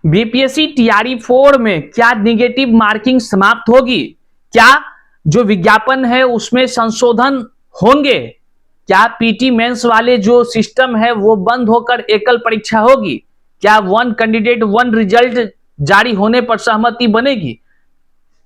BPSC TRE 4 में क्या negative marking समाप्त होगी? क्या जो विज्ञापन है उसमें संशोधन होंगे? क्या पीटी मेंस वाले जो सिस्टम है वो बंद होकर एकल परीक्षा होगी? क्या वन कैंडिडेट वन रिजल्ट जारी होने पर सहमति बनेगी?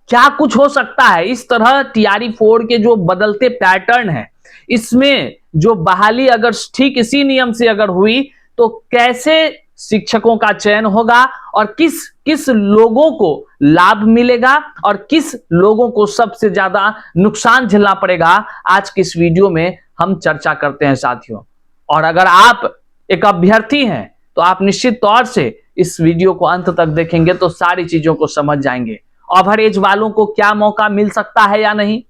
क्या कुछ हो सकता है? इस तरह टीआरई 4 के जो बदलते पैटर्न है, इसमें जो बहाली अगर ठीक इसी नियम से अगर हुई तो कैसे शिक्षकों का चयन होगा और किस किस लोगों को लाभ मिलेगा और किस लोगों को सबसे ज्यादा नुकसान झेलना पड़ेगा, आज की इस वीडियो में हम चर्चा करते हैं साथियों। और अगर आप एक अभ्यर्थी हैं तो आप निश्चित तौर से इस वीडियो को अंत तक देखेंगे तो सारी चीजों को समझ जाएंगे। ओवर एज वालों को क्या मौका मिल सकता है या नहीं,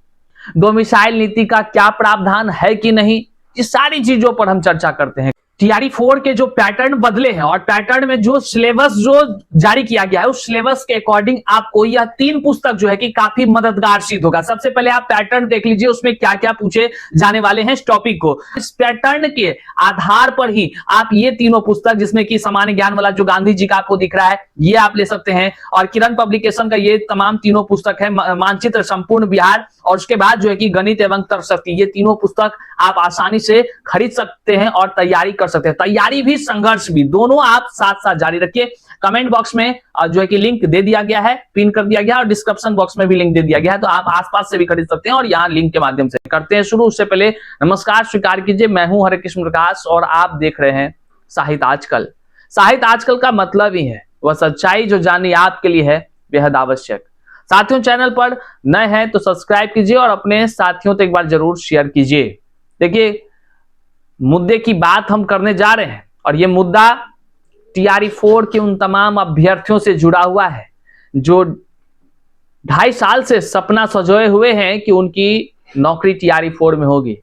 डोमिसाइल नीति का क्या प्रावधान है कि नहीं, इस सारी चीजों पर हम चर्चा करते हैं। टीआरई 4 के जो पैटर्न बदले हैं और पैटर्न में जो सिलेबस जो जारी किया गया है उस सिलेबस के अकॉर्डिंग आपको यह 3 पुस्तक जो है कि काफी मददगार सिद्ध होगा। सबसे पहले आप पैटर्न देख लीजिए, उसमें क्या क्या पूछे जाने वाले हैं इस टॉपिक को। इस पैटर्न के आधार पर ही आप ये तीनों पुस्तक, जिसमें कि सामान्य ज्ञान वाला जो गांधी जी का आपको दिख रहा है ये आप ले सकते हैं, और किरण पब्लिकेशन का ये तमाम तीनों पुस्तक है, मानचित्र संपूर्ण बिहार, और उसके बाद जो है कि गणित एवं तर्कशक्ति, ये तीनों पुस्तक आप आसानी से खरीद सकते हैं और तैयारी कर सकते हैं। तैयारी भी संघर्ष भी दोनों आप साथ साथ जारी रखिए। कमेंट बॉक्स में जो है कि लिंक दे दिया गया है, पिन कर दिया गया है, और डिस्क्रिप्शन बॉक्स में भी लिंक दे दिया गया है, तो आप आसपास से भी खरीद सकते हैं और यहाँ लिंक के माध्यम से करते हैं शुरू। उससे पहले नमस्कार स्वीकार कीजिए, मैं हूं हरे कृष्ण प्रकाश और आप देख रहे हैं साहित्य आजकल। साहित्य आजकल का मतलब ही है वह सच्चाई जो जाननी आपके लिए है बेहद आवश्यक। साथियों, चैनल पर नए हैं तो सब्सक्राइब कीजिए और अपने साथियों तक एक बार जरूर शेयर कीजिए। देखिए, मुद्दे की बात हम करने जा रहे हैं और यह मुद्दा टीआरई 4 के उन तमाम अभ्यर्थियों से जुड़ा हुआ है जो 2.5 साल से सपना सजोए हुए हैं कि उनकी नौकरी टीआरई 4 में होगी।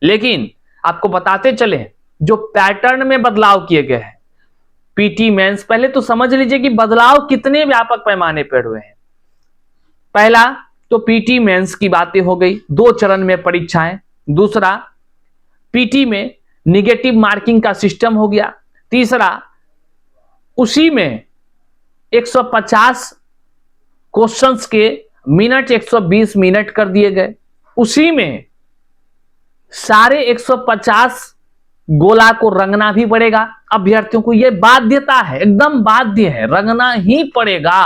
लेकिन आपको बताते चले जो पैटर्न में बदलाव किए गए हैं, पीटी मेंस, पहले तो समझ लीजिए कि बदलाव कितने व्यापक पैमाने पर हुए हैं। पहला तो पीटी मेंस की बातें हो गई, 2 चरण में परीक्षाएं। दूसरा, पीटी में निगेटिव मार्किंग का सिस्टम हो गया। तीसरा, उसी में 150 क्वेश्चंस के मिनट 120 मिनट कर दिए गए। उसी में सारे 150 गोला को रंगना भी पड़ेगा अभ्यर्थियों को, यह बाध्यता है, एकदम बाध्य है, रंगना ही पड़ेगा।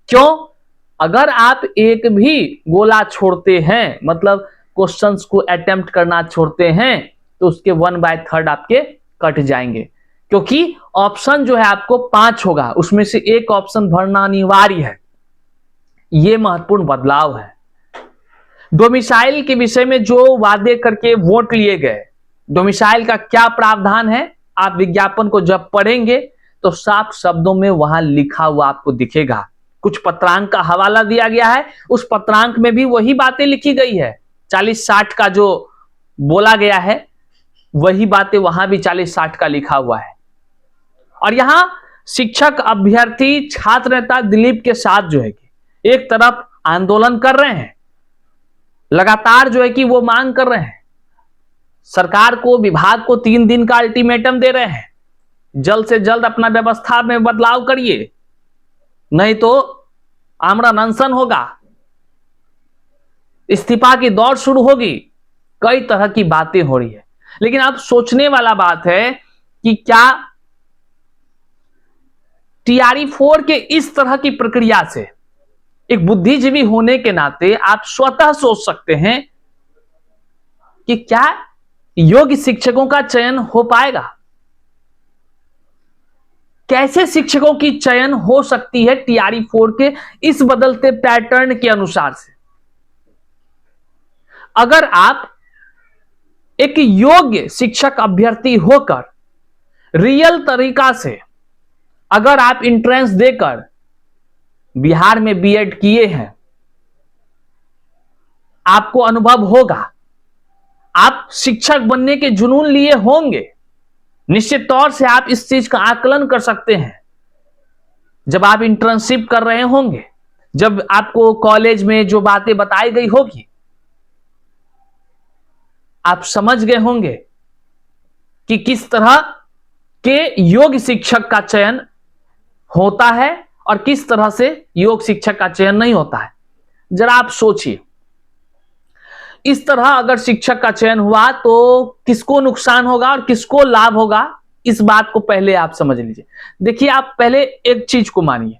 क्यों? अगर आप एक भी गोला छोड़ते हैं, मतलब क्वेश्चंस को अटेम्प्ट करना छोड़ते हैं, तो उसके 1/3 आपके कट जाएंगे, क्योंकि ऑप्शन जो है आपको 5 होगा, उसमें से एक ऑप्शन भरना अनिवार्य है। यह महत्वपूर्ण बदलाव है। डोमिसाइल के विषय में जो वादे करके वोट लिए गए, डोमिसाइल का क्या प्रावधान है, आप विज्ञापन को जब पढ़ेंगे तो साफ शब्दों में वहां लिखा हुआ आपको दिखेगा। कुछ पत्रांक का हवाला दिया गया है, उस पत्रांक में भी वही बातें लिखी गई है। 40-60 का जो बोला गया है वही बातें वहां भी 40-60 का लिखा हुआ है। और यहां शिक्षक, अभ्यर्थी, छात्र नेता दिलीप के साथ जो है कि एक तरफ आंदोलन कर रहे हैं, लगातार जो है कि वो मांग कर रहे हैं, सरकार को, विभाग को 3 दिन का अल्टीमेटम दे रहे हैं, जल्द से जल्द अपना व्यवस्था में बदलाव करिए, नहीं तो आमरण अनशन होगा, इस्तीफा की दौड़ शुरू होगी। कई तरह की बातें हो रही है। लेकिन अब सोचने वाला बात है कि क्या टीआरई 4 के इस तरह की प्रक्रिया से एक बुद्धिजीवी होने के नाते आप स्वतः सोच सकते हैं कि क्या योग्य शिक्षकों का चयन हो पाएगा? कैसे शिक्षकों की चयन हो सकती है टीआरई 4 के इस बदलते पैटर्न के अनुसार से? अगर आप एक योग्य शिक्षक अभ्यर्थी होकर रियल तरीका से अगर आप एंट्रेंस देकर बिहार में बीएड किए हैं, आपको अनुभव होगा, आप शिक्षक बनने के जुनून लिए होंगे, निश्चित तौर से आप इस चीज का आकलन कर सकते हैं। जब आप इंटर्नशिप कर रहे होंगे, जब आपको कॉलेज में जो बातें बताई गई होगी, आप समझ गए होंगे कि किस तरह के योग्य शिक्षक का चयन होता है और किस तरह से योग शिक्षक का चयन नहीं होता है। जरा आप सोचिए, इस तरह अगर शिक्षक का चयन हुआ तो किसको नुकसान होगा और किसको लाभ होगा, इस बात को पहले आप समझ लीजिए। देखिए, आप पहले एक चीज को मानिए,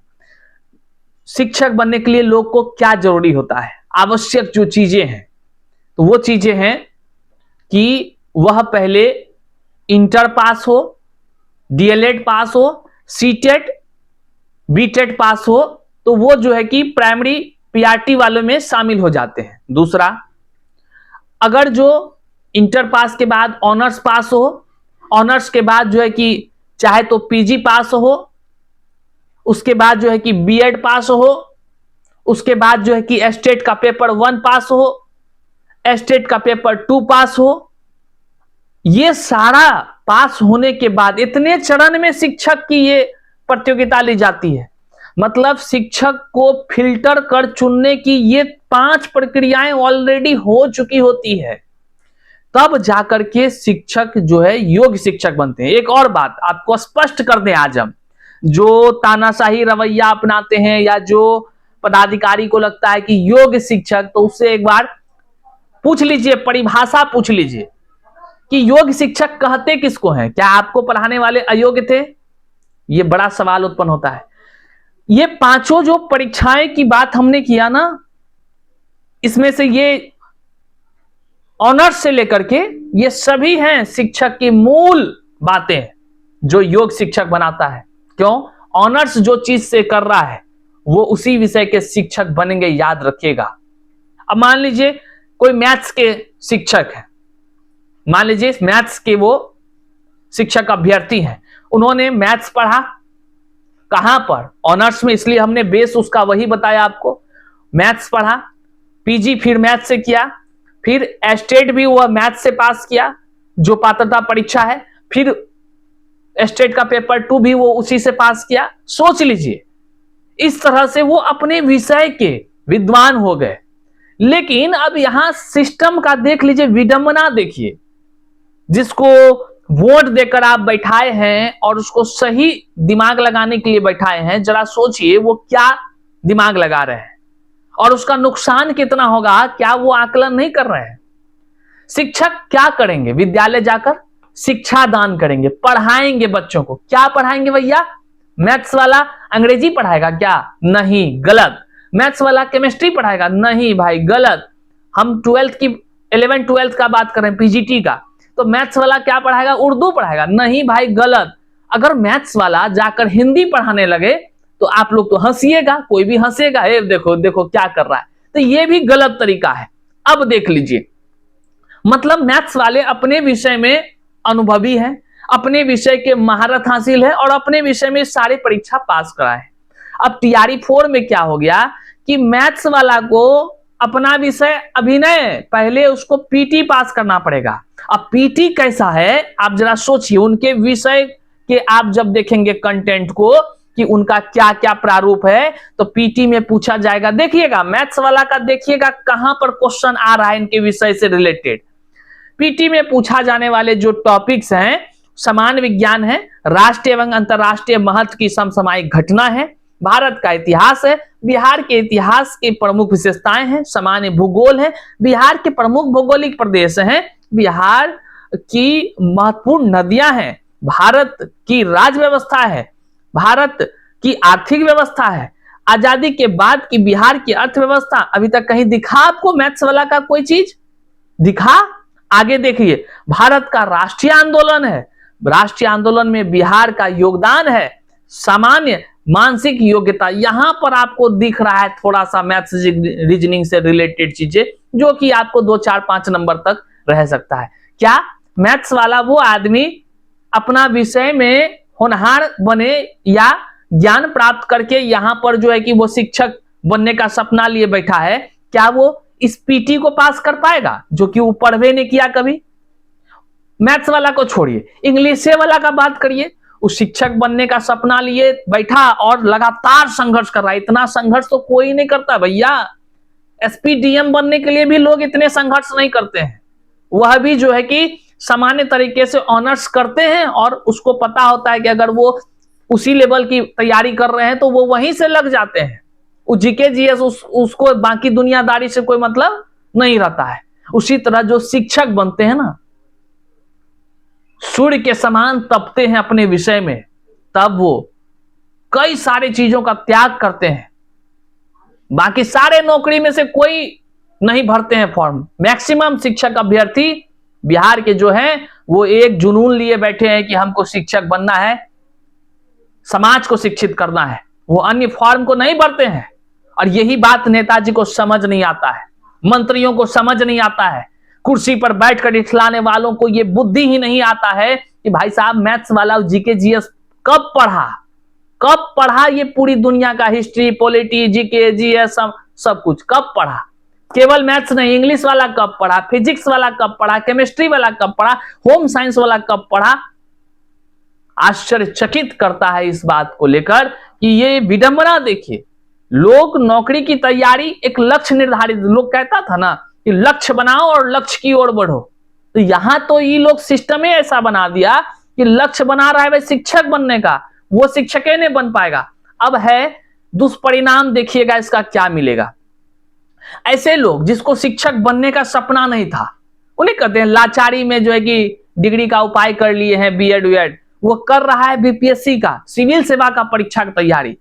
शिक्षक बनने के लिए लोग को क्या जरूरी होता है, आवश्यक जो चीजें हैं, तो वो चीजें हैं कि वह पहले इंटर पास हो, डीएलएड पास हो, सीटेट बीटेट पास हो, तो वो जो है कि प्राइमरी पीआरटी वालों में शामिल हो जाते हैं। दूसरा, अगर जो इंटर पास के बाद ऑनर्स पास हो, ऑनर्स के बाद जो है कि चाहे तो पीजी पास हो, उसके बाद जो है कि बीएड पास हो, उसके बाद जो है कि एस्टेट का पेपर 1 पास हो, एस्टेट का पेपर 2 पास हो, ये सारा पास होने के बाद इतने चरण में शिक्षक की ये प्रतियोगिता ली जाती है। मतलब शिक्षक को फिल्टर कर चुनने की ये 5 प्रक्रियाएं ऑलरेडी हो चुकी होती है, तब जाकर के शिक्षक जो है योग्य शिक्षक बनते हैं। एक और बात आपको स्पष्ट कर दें, आज हम जो तानाशाही रवैया अपनाते हैं या जो पदाधिकारी को लगता है कि योग्य शिक्षक, तो उससे एक बार पूछ लीजिए, परिभाषा पूछ लीजिए कि योग्य शिक्षक कहते किसको हैं। क्या आपको पढ़ाने वाले अयोग्य थे? यह बड़ा सवाल उत्पन्न होता है। ये 5 जो परीक्षाएं की बात हमने किया ना, इसमें से ये ऑनर्स से लेकर के ये सभी हैं शिक्षक की मूल बातें जो योग शिक्षक बनाता है। क्यों? ऑनर्स जो चीज से कर रहा है वो उसी विषय के शिक्षक बनेंगे, याद रखिएगा। अब मान लीजिए कोई मैथ्स के शिक्षक है, मान लीजिए मैथ्स के वो शिक्षक अभ्यर्थी हैं, उन्होंने मैथ्स पढ़ा कहां पर? ऑनर्स में, इसलिए हमने बेस उसका वही बताया आपको। मैथ्स पढ़ा, पीजी फिर मैथ्स से किया, फिर एस्टेट भी वह मैथ्स से पास किया जो पात्रता परीक्षा है, फिर एस्टेट का पेपर 2 भी वो उसी से पास किया। सोच लीजिए, इस तरह से वो अपने विषय के विद्वान हो गए। लेकिन अब यहां सिस्टम का देख लीजिए, विडंबना देखिए। जिसको वोट देकर आप बैठाए हैं और उसको सही दिमाग लगाने के लिए बैठाए हैं, जरा सोचिए वो क्या दिमाग लगा रहे हैं और उसका नुकसान कितना होगा, क्या वो आकलन नहीं कर रहे हैं? शिक्षक क्या करेंगे? विद्यालय जाकर शिक्षा दान करेंगे, पढ़ाएंगे बच्चों को। क्या पढ़ाएंगे भैया? मैथ्स वाला अंग्रेजी पढ़ाएगा क्या? नहीं, गलत। मैथ्स वाला केमिस्ट्री पढ़ाएगा? नहीं भाई, गलत। हम 11th 12th का बात करें, पीजीटी का, तो मैथ्स वाला क्या पढ़ाएगा? उर्दू पढ़ाएगा? नहीं भाई, गलत। अगर मैथ्स वाला जाकर हिंदी पढ़ाने लगे तो आप लोग तो हंसिएगा, कोई भी हंसेगा, ए देखो देखो क्या कर रहा है। तो ये भी गलत तरीका है। अब देख लीजिए, मतलब मैथ्स वाले अपने विषय में अनुभवी हैं, अपने विषय के महारत हासिल है और अपने विषय में सारी परीक्षा पास कराए। अब टीआरई 4 में क्या हो गया कि मैथ्स वाला को अपना विषय अभिनय, पहले उसको पीटी पास करना पड़ेगा। अब पीटी कैसा है आप जरा सोचिए, उनके विषय के आप जब देखेंगे कंटेंट को कि उनका क्या क्या प्रारूप है, तो पीटी में पूछा जाएगा। देखिएगा मैथ्स वाला का, देखिएगा कहां पर क्वेश्चन आ रहा है इनके विषय से रिलेटेड। पीटी में पूछा जाने वाले जो टॉपिक्स हैं, समान विज्ञान है, राष्ट्रीय एवं अंतरराष्ट्रीय महत्व की समसामयिक घटना है, भारत का इतिहास है, बिहार के इतिहास की प्रमुख विशेषताएं हैं, सामान्य भूगोल है, बिहार के प्रमुख भौगोलिक प्रदेश हैं, बिहार की महत्वपूर्ण नदियां हैं, भारत की राज्य व्यवस्था है, भारत की आर्थिक व्यवस्था है, आजादी के बाद की बिहार की अर्थव्यवस्था। अभी तक कहीं दिखा आपको मैथ्स वाला का कोई चीज दिखा? आगे देखिए, भारत का राष्ट्रीय आंदोलन है, राष्ट्रीय आंदोलन में बिहार का योगदान है, सामान्य मानसिक योग्यता, यहां पर आपको दिख रहा है थोड़ा सा मैथ्स रीजनिंग से रिलेटेड चीजें जो कि आपको 2 4 5 नंबर तक रह सकता है। क्या मैथ्स वाला वो आदमी अपना विषय में होनहार बने या ज्ञान प्राप्त करके यहां पर जो है कि वो शिक्षक बनने का सपना लिए बैठा है, क्या वो इस पीटी को पास कर पाएगा जो कि वो पढ़वे ने किया कभी? मैथ्स वाला को छोड़िए, इंग्लिश वाला का बात करिए। उस शिक्षक बनने का सपना लिए बैठा और लगातार संघर्ष कर रहा है। इतना संघर्ष तो कोई नहीं करता भैया। एसपीडीएम बनने के लिए भी लोग इतने संघर्ष नहीं करते हैं। वह भी जो है कि सामान्य तरीके से ऑनर्स करते हैं और उसको पता होता है कि अगर वो उसी लेवल की तैयारी कर रहे हैं तो वो वहीं से लग जाते हैं। जीके जीएस उसको बाकी दुनियादारी से कोई मतलब नहीं रहता है। उसी तरह जो शिक्षक बनते हैं ना, सूर्य के समान तपते हैं अपने विषय में, तब वो कई सारी चीजों का त्याग करते हैं। बाकी सारे नौकरी में से कोई नहीं भरते हैं फॉर्म। मैक्सिमम शिक्षक अभ्यर्थी बिहार के जो हैं वो एक जुनून लिए बैठे हैं कि हमको शिक्षक बनना है, समाज को शिक्षित करना है, वो अन्य फॉर्म को नहीं भरते हैं। और यही बात नेताजी को समझ नहीं आता है, मंत्रियों को समझ नहीं आता है, कुर्सी पर बैठकर इठलाने वालों को ये बुद्धि ही नहीं आता है कि भाई साहब मैथ्स वाला जीके जीएस कब पढ़ा, ये पूरी दुनिया का हिस्ट्री, पॉलिटी, जीके जीएस सब कुछ कब पढ़ा। केवल मैथ्स नहीं, इंग्लिश वाला कब पढ़ा, फिजिक्स वाला कब पढ़ा, केमिस्ट्री वाला कब पढ़ा, होम साइंस वाला कब पढ़ा। आश्चर्यचकित करता है इस बात को लेकर कि ये विडंबना देखिए। लोग नौकरी की तैयारी, एक लक्ष्य निर्धारित, लोग कहता था ना कि लक्ष्य बनाओ और लक्ष्य की ओर बढ़ो, तो यहां तो ये लोग सिस्टम ही ऐसा बना दिया कि लक्ष्य बना रहा है भाई शिक्षक बनने का, वो शिक्षक ही नहीं बन पाएगा। अब है दुष्परिणाम, देखिएगा इसका क्या मिलेगा। ऐसे लोग जिसको शिक्षक बनने का सपना नहीं था, उन्हें कहते हैं लाचारी में जो है कि डिग्री का उपाय कर लिए हैं, बीएड वीएड, वो कर रहा है बीपीएससी का, सिविल सेवा का परीक्षा की तैयारी,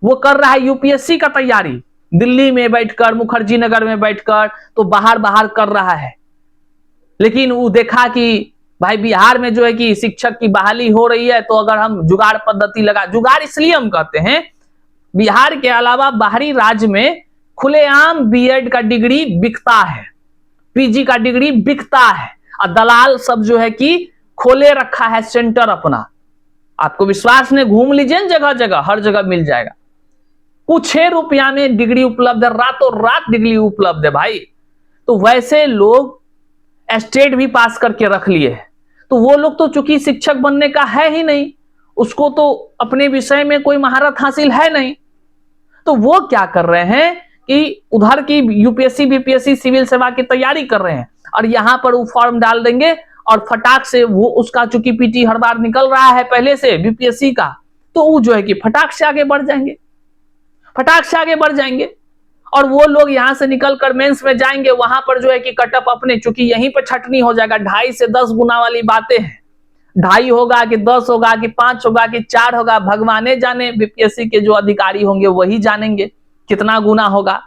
वो कर रहा है यूपीएससी का तैयारी, दिल्ली में बैठकर, मुखर्जी नगर में बैठकर तो बाहर कर रहा है। लेकिन वो देखा कि भाई बिहार में जो है कि शिक्षक की बहाली हो रही है, तो अगर हम जुगाड़ पद्धति लगा, जुगाड़ इसलिए हम कहते हैं, बिहार के अलावा बाहरी राज्य में खुलेआम बीएड का डिग्री बिकता है, पीजी का डिग्री बिकता है, और दलाल सब जो है कि खोले रखा है सेंटर अपना। आपको विश्वास नहीं, घूम लीजिए जगह जगह, हर जगह मिल जाएगा। कुछ ही रुपया में डिग्री उपलब्ध है, रातों रात डिग्री उपलब्ध है भाई। तो वैसे लोग एस्टेट भी पास करके रख लिए हैं, तो वो लोग तो चूंकि शिक्षक बनने का है ही नहीं, उसको तो अपने विषय में कोई महारत हासिल है नहीं, तो वो क्या कर रहे हैं कि उधर की यूपीएससी बीपीएससी सिविल सेवा की तैयारी कर रहे हैं, और यहां पर वो फॉर्म डाल देंगे और फटाक से वो, उसका चूंकि पीटी हर बार निकल रहा है पहले से बीपीएससी का, तो वो जो है कि फटाक से आगे बढ़ जाएंगे। और वो लोग यहां से निकलकर मेंस में जाएंगे, वहां पर जो है कि कटअप अपने, चूंकि यहीं पर छटनी हो जाएगा, 2.5 से 10 गुना वाली बातें हैं, 2.5 होगा कि 10 होगा कि 5 होगा कि 4 होगा, भगवाने जाने, बीपीएससी के जो अधिकारी होंगे वही जानेंगे कितना गुना होगा।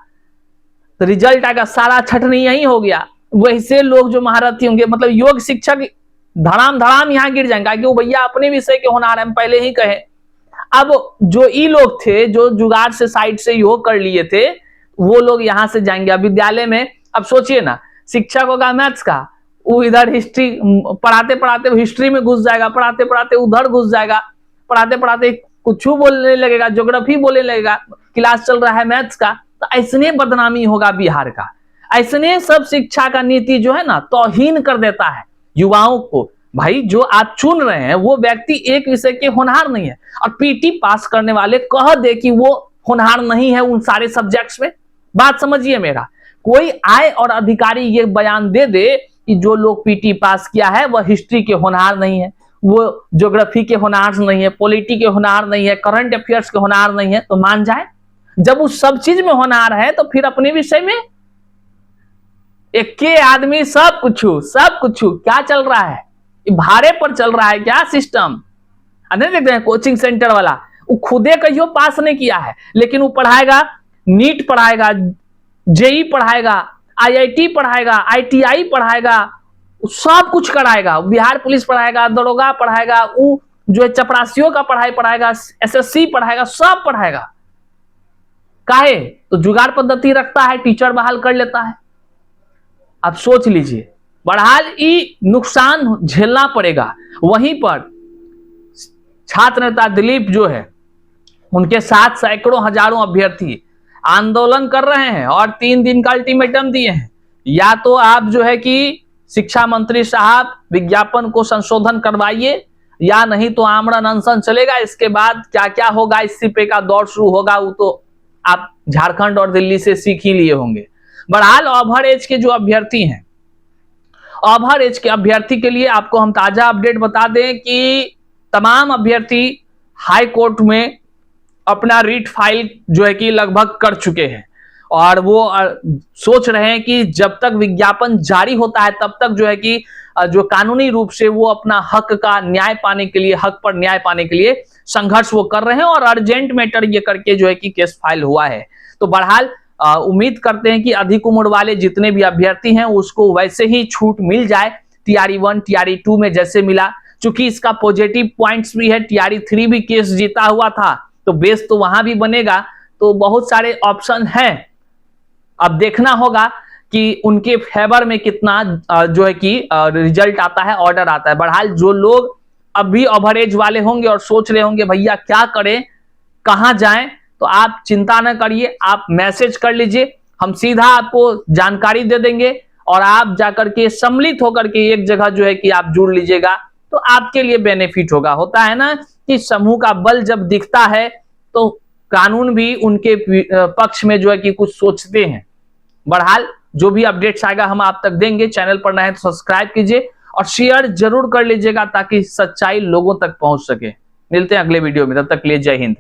तो रिजल्ट आएगा, सारा छटनी यही हो गया। वैसे लोग जो महारथी होंगे, मतलब योग शिक्षक धड़ाम यहां गिर जाएंगे, कि वो भैया अपने विषय के होनार, हम पहले ही कहे। अब जो ई लोग थे, जो जुगाड़ से साइड से योग कर लिए थे, वो लोग यहां से जाएंगे। अब विद्यालय में, अब सोचिए ना, शिक्षक होगा मैथ्स का, वो इधर हिस्ट्री पढ़ाते हिस्ट्री में घुस जाएगा, पढ़ाते उधर घुस जाएगा, पढ़ाते कुछ बोलने लगेगा, ज्योग्राफी बोलने लगेगा, क्लास चल रहा है मैथ्स का। तो ऐसने बदनामी होगा बिहार का, ऐसने सब शिक्षा का नीति जो है ना तौहीन कर देता है युवाओं को। भाई जो आप चुन रहे हैं वो व्यक्ति एक विषय के होनहार नहीं है, और पीटी पास करने वाले कह दे कि वो होनहार नहीं है उन सारे सब्जेक्ट्स में। बात समझिए मेरा, कोई आए और अधिकारी ये बयान दे दे कि जो लोग पीटी पास किया है वह हिस्ट्री के होनहार नहीं है, वो ज्योग्राफी के होनहार नहीं है, पॉलिटी के होनहार नहीं है, करंट अफेयर्स के होनहार नहीं है, तो मान जाए। जब उस सब चीज में होनहार है तो फिर अपने विषय में एक के आदमी सब कुछ क्या चल रहा है, भारे पर चल रहा है क्या सिस्टम। नहीं देखते हैं कोचिंग सेंटर वाला, वो खुदे कहियो पास नहीं किया है, लेकिन वो पढ़ाएगा, नीट पढ़ाएगा, जेई पढ़ाएगा, आईआईटी पढ़ाएगा, आईटीआई पढ़ाएगा, सब कुछ कराएगा, बिहार पुलिस पढ़ाएगा, दरोगा पढ़ाएगा, वो जो है चपरासियों का पढ़ाई पढ़ाएगा, एसएससी पढ़ाएगा, सब पढ़ाएगा। काहे? तो जुगाड़ पद्धति रखता है, टीचर बहाल कर लेता है। अब सोच लीजिए, बहरहाल ये नुकसान झेलना पड़ेगा। वहीं पर छात्र नेता दिलीप जो है, उनके साथ सैकड़ों हजारों अभ्यर्थी आंदोलन कर रहे हैं और 3 दिन का अल्टीमेटम दिए हैं, या तो आप जो है कि शिक्षा मंत्री साहब विज्ञापन को संशोधन करवाइए, या नहीं तो आमरण अनशन चलेगा। इसके बाद क्या क्या होगा, इस्तीफे का दौर शुरू होगा, वो तो आप झारखंड और दिल्ली से सीख ही लिए होंगे। बहरहाल ओवर एज के जो अभ्यर्थी हैं, ओवर एज के अभ्यर्थी के लिए आपको हम ताजा अपडेट बता दें कि तमाम अभ्यर्थी हाई कोर्ट में अपना रिट फाइल जो है कि लगभग कर चुके हैं और वो सोच रहे हैं कि जब तक विज्ञापन जारी होता है तब तक जो है कि जो कानूनी रूप से वो अपना हक का न्याय पाने के लिए, हक पर न्याय पाने के लिए संघर्ष वो कर रहे हैं और अर्जेंट मैटर ये करके जो है कि केस फाइल हुआ है। तो बहरहाल उम्मीद करते हैं कि अधिक उम्र वाले जितने भी अभ्यर्थी हैं उसको वैसे ही छूट मिल जाए टीआरई 1 टीआरई 2 में जैसे मिला, चूंकि इसका पॉजिटिव पॉइंट्स भी है। टीआरई 3 भी केस जीता हुआ था तो बेस तो वहां भी बनेगा, तो बहुत सारे ऑप्शन हैं। अब देखना होगा कि उनके फेवर में कितना जो है कि रिजल्ट आता है, ऑर्डर आता है। बहरहाल जो लोग अभी ओवरेज वाले होंगे और सोच रहे होंगे भैया क्या करें, कहां जाएं, तो आप चिंता न करिए, आप मैसेज कर लीजिए, हम सीधा आपको जानकारी दे देंगे और आप जाकर के सम्मिलित होकर के एक जगह जो है कि आप जुड़ लीजिएगा, तो आपके लिए बेनिफिट होगा। होता है ना कि समूह का बल जब दिखता है तो कानून भी उनके पक्ष में जो है कि कुछ सोचते हैं। बहरहाल जो भी अपडेट्स आएगा हम आप तक देंगे। चैनल पर नए हैं तो सब्सक्राइब कीजिए और शेयर जरूर कर लीजिएगा ताकि सच्चाई लोगों तक पहुंच सके। मिलते हैं अगले वीडियो में, तब तक के लिए जय हिंद।